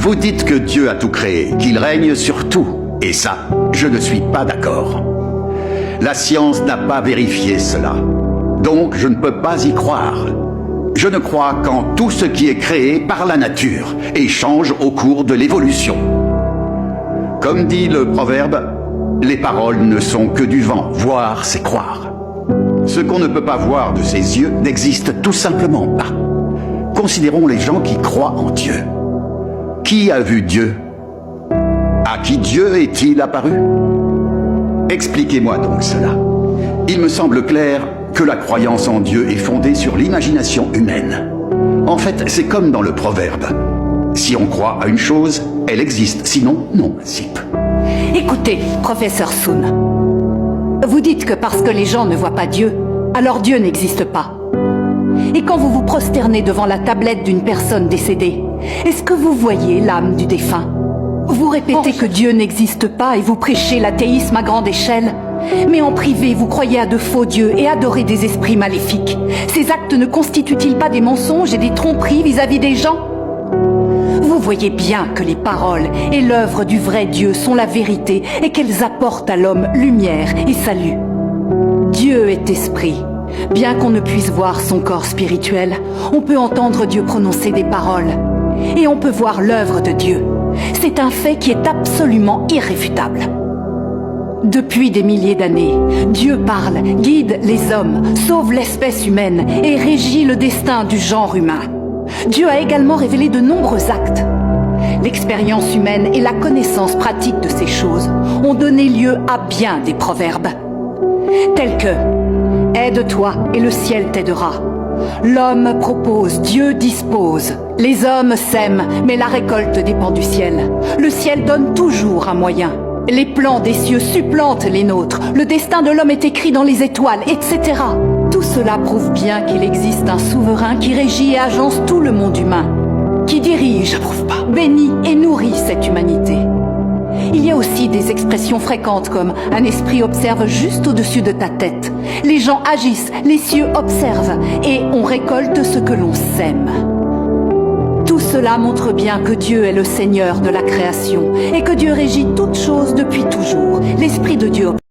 Vous dites que Dieu a tout créé, qu'il règne sur tout. Et ça, je ne suis pas d'accord. La science n'a pas vérifié cela. Donc je ne peux pas y croire. Je ne crois qu'en tout ce qui est créé par la nature et change au cours de l'évolution. Comme dit le proverbe, les paroles ne sont que du vent, voir c'est croire. Ce qu'on ne peut pas voir de ses yeux n'existe tout simplement pas. Considérons les gens qui croient en Dieu. Qui a vu Dieu? À qui Dieu est-il apparu? Expliquez-moi donc cela. Il me semble clair que la croyance en Dieu est fondée sur l'imagination humaine. En fait, c'est comme dans le proverbe. Si on croit à une chose, elle existe, sinon, non, zip. Écoutez, professeur Sun, vous dites que parce que les gens ne voient pas Dieu, alors Dieu n'existe pas. Et quand vous vous prosternez devant la tablette d'une personne décédée, est-ce que vous voyez l'âme du défunt? Vous répétez que Dieu n'existe pas et vous prêchez l'athéisme à grande échelle. Mais en privé, vous croyez à de faux dieux et adorez des esprits maléfiques. Ces actes ne constituent-ils pas des mensonges et des tromperies vis-à-vis des gens? Vous voyez bien que les paroles et l'œuvre du vrai Dieu sont la vérité et qu'elles apportent à l'homme lumière et salut. Dieu est esprit. Bien qu'on ne puisse voir son corps spirituel, on peut entendre Dieu prononcer des paroles. Et on peut voir l'œuvre de Dieu. C'est un fait qui est absolument irréfutable. Depuis des milliers d'années, Dieu parle, guide les hommes, sauve l'espèce humaine et régit le destin du genre humain. Dieu a également révélé de nombreux actes. L'expérience humaine et la connaissance pratique de ces choses ont donné lieu à bien des proverbes, tels que « Aide-toi et le ciel t'aidera ». L'homme propose, Dieu dispose. Les hommes sèment, mais la récolte dépend du ciel. Le ciel donne toujours un moyen. Les plans des cieux supplantent les nôtres. Le destin de l'homme est écrit dans les étoiles, etc. Tout cela prouve bien qu'il existe un souverain qui régit et agence tout le monde humain, qui dirige, bénit et nourrit cette humanité. Il y a aussi des expressions fréquentes comme « un esprit observe juste au-dessus de ta tête ». Les gens agissent, les cieux observent et on récolte ce que l'on sème. Tout cela montre bien que Dieu est le Seigneur de la création et que Dieu régit toutes choses depuis toujours. L'Esprit de Dieu